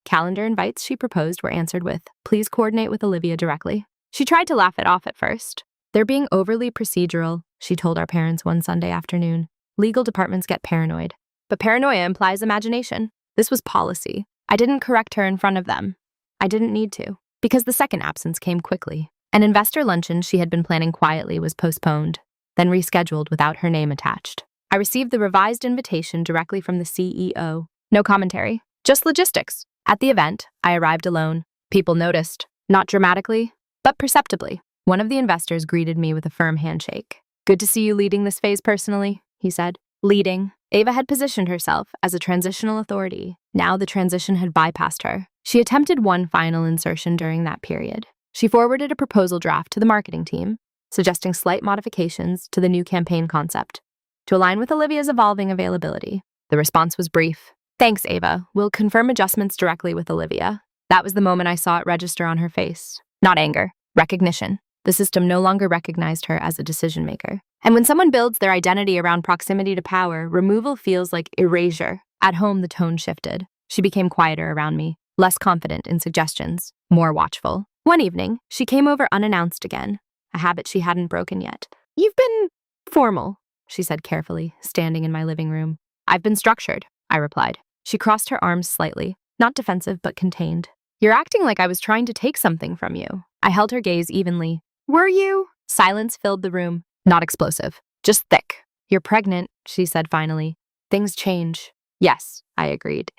Calendar invites she proposed were answered with, please coordinate with Olivia directly. She tried to laugh it off at first. They're being overly procedural, she told our parents one Sunday afternoon. Legal departments get paranoid. But paranoia implies imagination. This was policy. I didn't correct her in front of them. I didn't need to, because the second absence came quickly. An investor luncheon she had been planning quietly was postponed, then rescheduled without her name attached. I received the revised invitation directly from the CEO. No commentary, just logistics. At the event, I arrived alone. People noticed, not dramatically, but perceptibly. One of the investors greeted me with a firm handshake. Good to see you leading this phase personally, he said. Leading. Ava had positioned herself as a transitional authority, Now the transition had bypassed her. She attempted one final insertion during that period. She forwarded a proposal draft to the marketing team, suggesting slight modifications to the new campaign concept to align with Olivia's evolving availability. The response was brief. Thanks, Ava. We'll confirm adjustments directly with Olivia. That was the moment I saw it register on her face. Not anger, recognition. The system no longer recognized her as a decision maker. And when someone builds their identity around proximity to power, removal feels like erasure. At home, the tone shifted. She became quieter around me, less confident in suggestions, more watchful. One evening, she came over unannounced again, a habit she hadn't broken yet. You've been formal, she said carefully, standing in my living room. I've been structured, I replied. She crossed her arms slightly, not defensive but contained. You're acting like I was trying to take something from you. I held her gaze evenly. Were you? Silence filled the room. Not explosive, just thick. You're pregnant, she said finally. Things change. Yes, I agreed.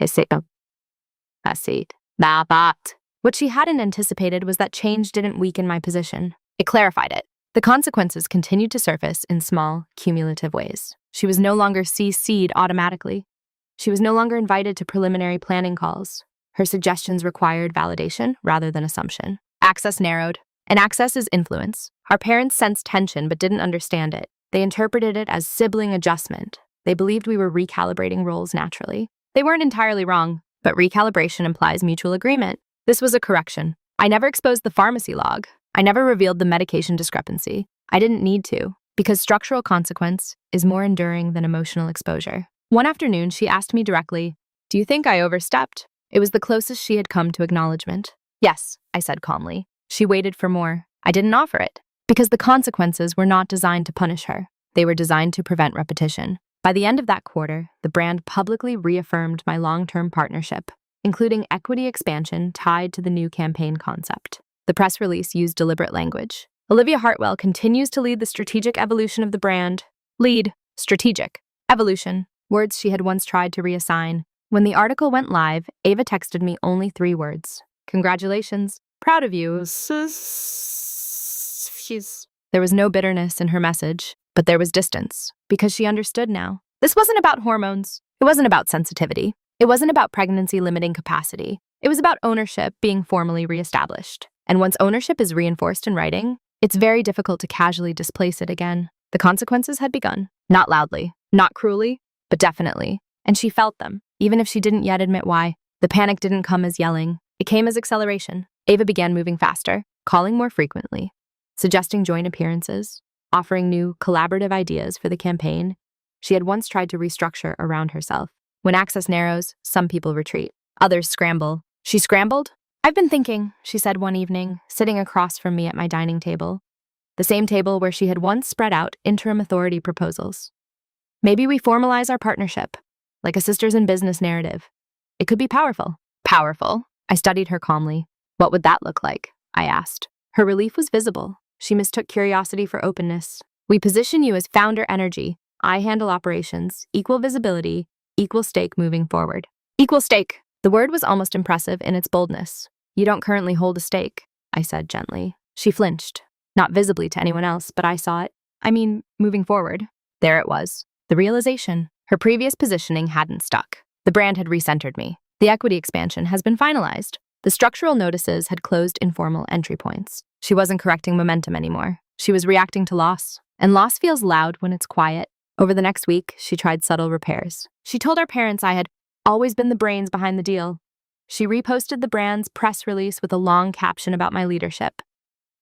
What she hadn't anticipated was that change didn't weaken my position. It clarified it. The consequences continued to surface in small, cumulative ways. She was no longer CC'd automatically. She was no longer invited to preliminary planning calls. Her suggestions required validation rather than assumption. Access narrowed. And access is influence. Our parents sensed tension but didn't understand it. They interpreted it as sibling adjustment. They believed we were recalibrating roles naturally. They weren't entirely wrong, but recalibration implies mutual agreement. This was a correction. I never exposed the pharmacy log. I never revealed the medication discrepancy. I didn't need to, because structural consequence is more enduring than emotional exposure. One afternoon, she asked me directly, "Do you think I overstepped?" It was the closest she had come to acknowledgement. Yes, I said calmly. She waited for more. I didn't offer it, because the consequences were not designed to punish her. They were designed to prevent repetition. By the end of that quarter, the brand publicly reaffirmed my long-term partnership, including equity expansion tied to the new campaign concept. The press release used deliberate language. Olivia Hartwell continues to lead the strategic evolution of the brand. Lead, strategic, evolution, words she had once tried to reassign. When the article went live, Ava texted me only 3 words. Congratulations. Proud of you. There was no bitterness in her message, but there was distance, because she understood now. This wasn't about hormones. It wasn't about sensitivity. It wasn't about pregnancy limiting capacity. It was about ownership being formally reestablished. And once ownership is reinforced in writing, it's very difficult to casually displace it again. The consequences had begun. Not loudly, not cruelly, but definitely. And she felt them, even if she didn't yet admit why. The panic didn't come as yelling. It came as acceleration. Ava began moving faster, calling more frequently, suggesting joint appearances, offering new collaborative ideas for the campaign. She had once tried to restructure around herself. When access narrows, some people retreat. Others scramble. She scrambled? I've been thinking, she said one evening, sitting across from me at my dining table, the same table where she had once spread out interim authority proposals. Maybe we formalize our partnership, like a sisters in business narrative. It could be powerful. Powerful. I studied her calmly. What would that look like? I asked. Her relief was visible. She mistook curiosity for openness. We position you as founder energy. I handle operations, equal visibility, equal stake moving forward. Equal stake. The word was almost impressive in its boldness. You don't currently hold a stake, I said gently. She flinched. Not visibly to anyone else, but I saw it. I mean, moving forward. There it was. The realization. Her previous positioning hadn't stuck. The brand had recentered me. The equity expansion has been finalized. The structural notices had closed informal entry points. She wasn't correcting momentum anymore. She was reacting to loss. And loss feels loud when it's quiet. Over the next week, she tried subtle repairs. She told our parents I had always been the brains behind the deal. She reposted the brand's press release with a long caption about my leadership.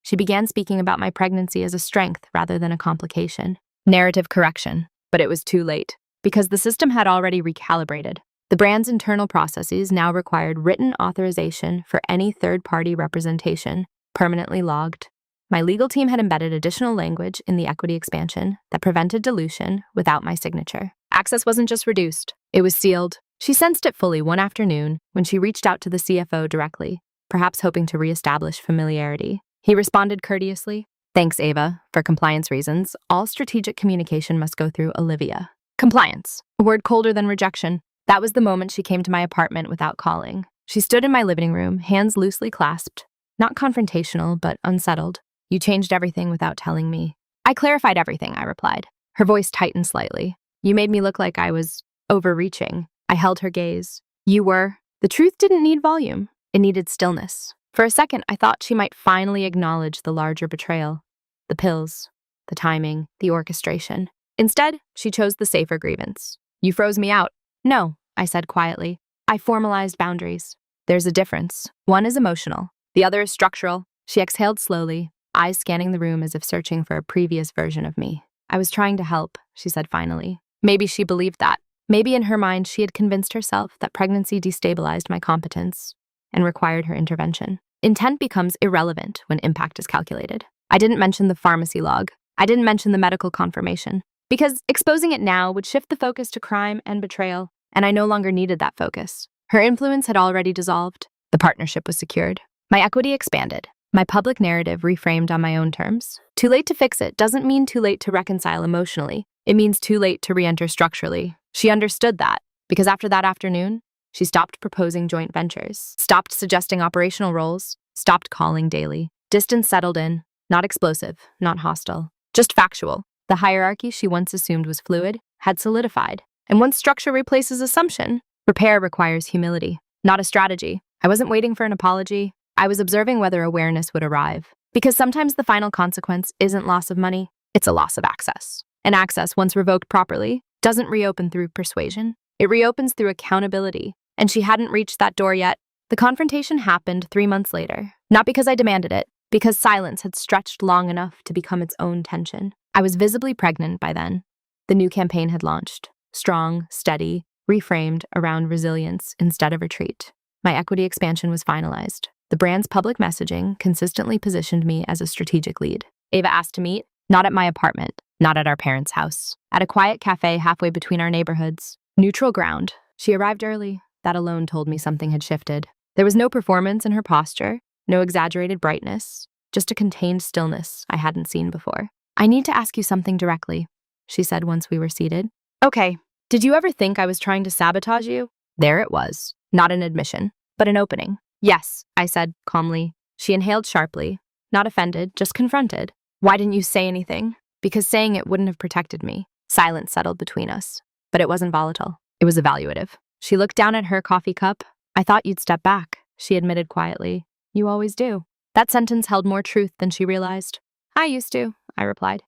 She began speaking about my pregnancy as a strength rather than a complication. Narrative correction. But it was too late, because the system had already recalibrated. The brand's internal processes now required written authorization for any third-party representation, permanently logged. My legal team had embedded additional language in the equity expansion that prevented dilution without my signature. Access wasn't just reduced, it was sealed. She sensed it fully one afternoon when she reached out to the CFO directly, perhaps hoping to reestablish familiarity. He responded courteously, "Thanks, Ava. For compliance reasons, all strategic communication must go through Olivia." Compliance, a word colder than rejection. That was the moment she came to my apartment without calling. She stood in my living room, hands loosely clasped, not confrontational, but unsettled. "You changed everything without telling me." "I clarified everything," I replied. Her voice tightened slightly. "You made me look like I was overreaching." I held her gaze. You were. The truth didn't need volume. It needed stillness. For a second, I thought she might finally acknowledge the larger betrayal. The pills, the timing, the orchestration. Instead, she chose the safer grievance. You froze me out. No, I said quietly. I formalized boundaries. There's a difference. One is emotional. The other is structural. She exhaled slowly, eyes scanning the room as if searching for a previous version of me. I was trying to help, she said finally. Maybe she believed that. Maybe in her mind she had convinced herself that pregnancy destabilized my competence and required her intervention. Intent becomes irrelevant when impact is calculated. I didn't mention the pharmacy log. I didn't mention the medical confirmation. Because exposing it now would shift the focus to crime and betrayal, and I no longer needed that focus. Her influence had already dissolved. The partnership was secured. My equity expanded. My public narrative reframed on my own terms. Too late to fix it doesn't mean too late to reconcile emotionally. It means too late to re-enter structurally. She understood that, because after that afternoon, she stopped proposing joint ventures, stopped suggesting operational roles, stopped calling daily. Distance settled in, not explosive, not hostile, just factual. The hierarchy she once assumed was fluid had solidified. And once structure replaces assumption, repair requires humility, not a strategy. I wasn't waiting for an apology. I was observing whether awareness would arrive. Because sometimes the final consequence isn't loss of money, it's a loss of access. And access, once revoked properly, doesn't reopen through persuasion. It reopens through accountability. And she hadn't reached that door yet. The confrontation happened 3 months later. Not because I demanded it, because silence had stretched long enough to become its own tension. I was visibly pregnant by then. The new campaign had launched. Strong, steady, reframed around resilience instead of retreat. My equity expansion was finalized. The brand's public messaging consistently positioned me as a strategic lead. Ava asked to meet, not at my apartment, not at our parents' house, at a quiet cafe halfway between our neighborhoods. Neutral ground. She arrived early. That alone told me something had shifted. There was no performance in her posture, no exaggerated brightness, just a contained stillness I hadn't seen before. I need to ask you something directly, she said once we were seated. Okay, did you ever think I was trying to sabotage you? There it was. Not an admission, but an opening. Yes, I said calmly. She inhaled sharply, not offended, just confronted. Why didn't you say anything? Because saying it wouldn't have protected me. Silence settled between us, but it wasn't volatile. It was evaluative. She looked down at her coffee cup. I thought you'd step back, she admitted quietly. You always do. That sentence held more truth than she realized. I used to, I replied.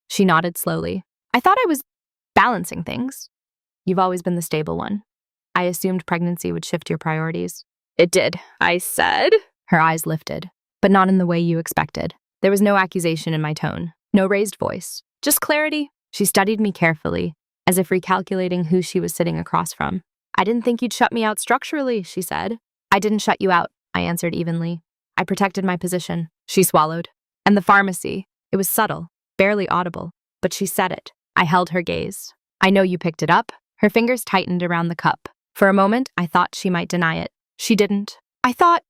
She nodded slowly. I thought I was balancing things. You've always been the stable one. I assumed pregnancy would shift your priorities. It did, I said. Her eyes lifted, but not in the way you expected. There was no accusation in my tone, no raised voice, just clarity. She studied me carefully, as if recalculating who she was sitting across from. I didn't think you'd shut me out structurally, she said. I didn't shut you out, I answered evenly. I protected my position. She swallowed. And the pharmacy, it was subtle, barely audible, but she said it. I held her gaze. I know you picked it up. Her fingers tightened around the cup. For a moment, I thought she might deny it. She didn't. I thought,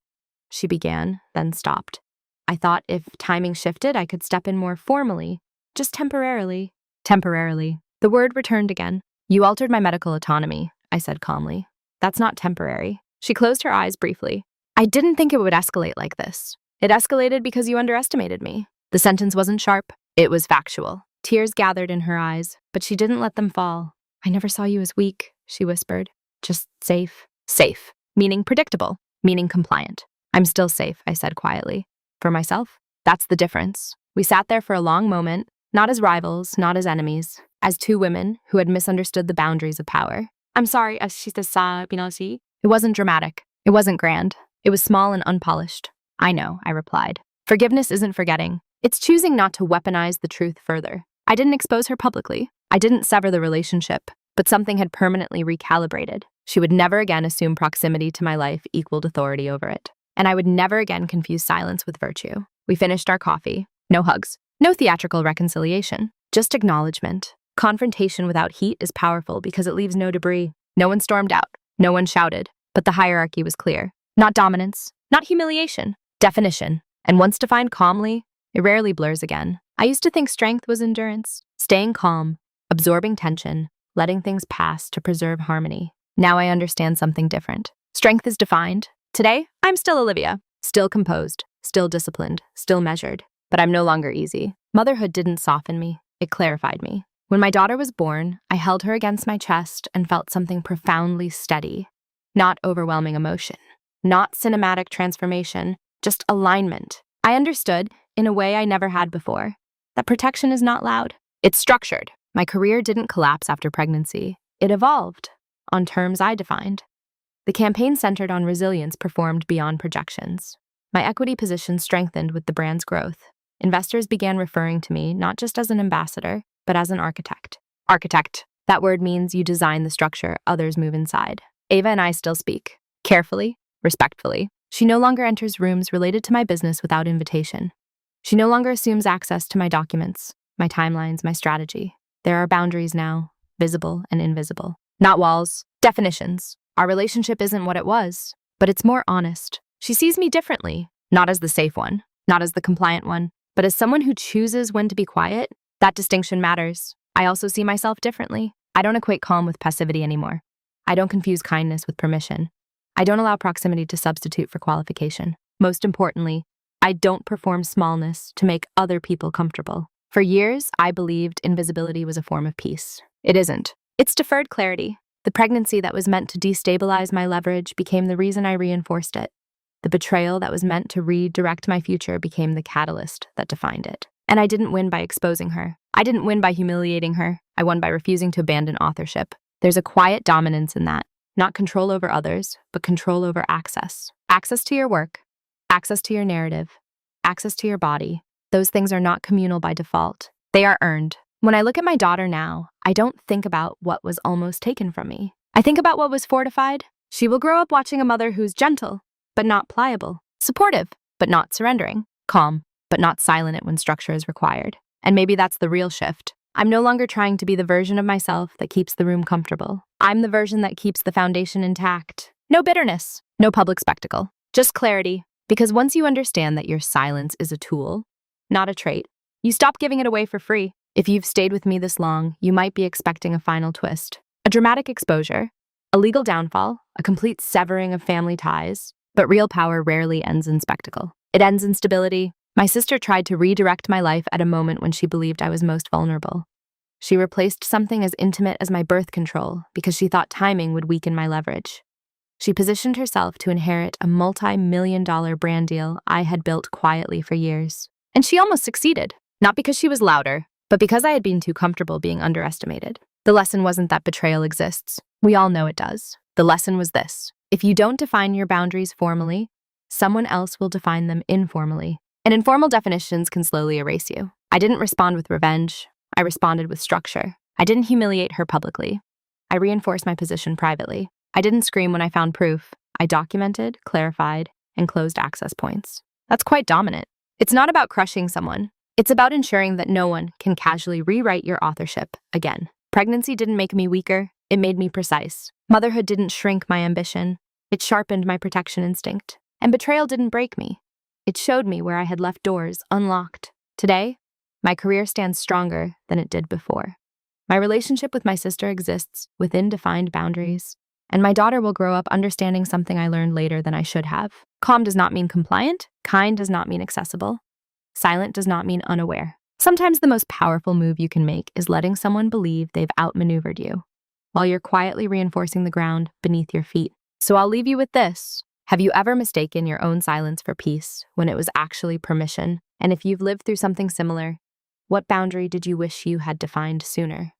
she began, then stopped. I thought if timing shifted, I could step in more formally, just temporarily. Temporarily. The word returned again. You altered my medical autonomy, I said calmly. That's not temporary. She closed her eyes briefly. I didn't think it would escalate like this. It escalated because you underestimated me. The sentence wasn't sharp. It was factual. Tears gathered in her eyes, but she didn't let them fall. I never saw you as weak, she whispered. Just safe. Safe. Meaning predictable. Meaning compliant. I'm still safe, I said quietly. For myself? That's the difference. We sat there for a long moment, not as rivals, not as enemies, as two women who had misunderstood the boundaries of power. I'm sorry, it wasn't dramatic. It wasn't grand. It was small and unpolished. I know, I replied. Forgiveness isn't forgetting. It's choosing not to weaponize the truth further. I didn't expose her publicly. I didn't sever the relationship, but something had permanently recalibrated. She would never again assume proximity to my life equaled authority over it. And I would never again confuse silence with virtue. We finished our coffee. No hugs. No theatrical reconciliation. Just acknowledgement. Confrontation without heat is powerful because it leaves no debris. No one stormed out. No one shouted. But the hierarchy was clear. Not dominance. Not humiliation. Definition. And once defined calmly, it rarely blurs again. I used to think strength was endurance. Staying calm. Absorbing tension. Letting things pass to preserve harmony. Now I understand something different. Strength is defined. Today, I'm still Olivia. Still composed. Still disciplined. Still measured. But I'm no longer easy. Motherhood didn't soften me. It clarified me. When my daughter was born, I held her against my chest and felt something profoundly steady, not overwhelming emotion, not cinematic transformation, just alignment. I understood, in a way I never had before, that protection is not loud. It's structured. My career didn't collapse after pregnancy. It evolved, on terms I defined. The campaign centered on resilience performed beyond projections. My equity position strengthened with the brand's growth. Investors began referring to me not just as an ambassador, but as an architect. Architect. That word means you design the structure, others move inside. Ava and I still speak. Carefully, respectfully. She no longer enters rooms related to my business without invitation. She no longer assumes access to my documents, my timelines, my strategy. There are boundaries now, visible and invisible. Not walls, definitions. Our relationship isn't what it was, but it's more honest. She sees me differently, not as the safe one, not as the compliant one, but as someone who chooses when to be quiet. That distinction matters. I also see myself differently. I don't equate calm with passivity anymore. I don't confuse kindness with permission. I don't allow proximity to substitute for qualification. Most importantly, I don't perform smallness to make other people comfortable. For years, I believed invisibility was a form of peace. It isn't. It's deferred clarity. The pregnancy that was meant to destabilize my leverage became the reason I reinforced it. The betrayal that was meant to redirect my future became the catalyst that defined it. And I didn't win by exposing her. I didn't win by humiliating her. I won by refusing to abandon authorship. There's a quiet dominance in that. Not control over others, but control over access. Access to your work, access to your narrative, access to your body. Those things are not communal by default. They are earned. When I look at my daughter now, I don't think about what was almost taken from me. I think about what was fortified. She will grow up watching a mother who's gentle, but not pliable, supportive, but not surrendering, calm, but not silent when structure is required. And maybe that's the real shift. I'm no longer trying to be the version of myself that keeps the room comfortable. I'm the version that keeps the foundation intact. No bitterness, no public spectacle, just clarity. Because once you understand that your silence is a tool, not a trait, you stop giving it away for free. If you've stayed with me this long, you might be expecting a final twist, a dramatic exposure, a legal downfall, a complete severing of family ties. But real power rarely ends in spectacle. It ends in stability. My sister tried to redirect my life at a moment when she believed I was most vulnerable. She replaced something as intimate as my birth control because she thought timing would weaken my leverage. She positioned herself to inherit a multi-million-dollar brand deal I had built quietly for years. And she almost succeeded, not because she was louder, but because I had been too comfortable being underestimated. The lesson wasn't that betrayal exists. We all know it does. The lesson was this. If you don't define your boundaries formally, someone else will define them informally. And informal definitions can slowly erase you. I didn't respond with revenge. I responded with structure. I didn't humiliate her publicly. I reinforced my position privately. I didn't scream when I found proof. I documented, clarified, and closed access points. That's quite dominant. It's not about crushing someone. It's about ensuring that no one can casually rewrite your authorship again. Pregnancy didn't make me weaker. It made me precise. Motherhood didn't shrink my ambition. It sharpened my protection instinct. And betrayal didn't break me. It showed me where I had left doors unlocked. Today, my career stands stronger than it did before. My relationship with my sister exists within defined boundaries, and my daughter will grow up understanding something I learned later than I should have. Calm does not mean compliant. Kind does not mean accessible. Silent does not mean unaware. Sometimes the most powerful move you can make is letting someone believe they've outmaneuvered you, while you're quietly reinforcing the ground beneath your feet. So I'll leave you with this. Have you ever mistaken your own silence for peace when it was actually permission? And if you've lived through something similar, what boundary did you wish you had defined sooner?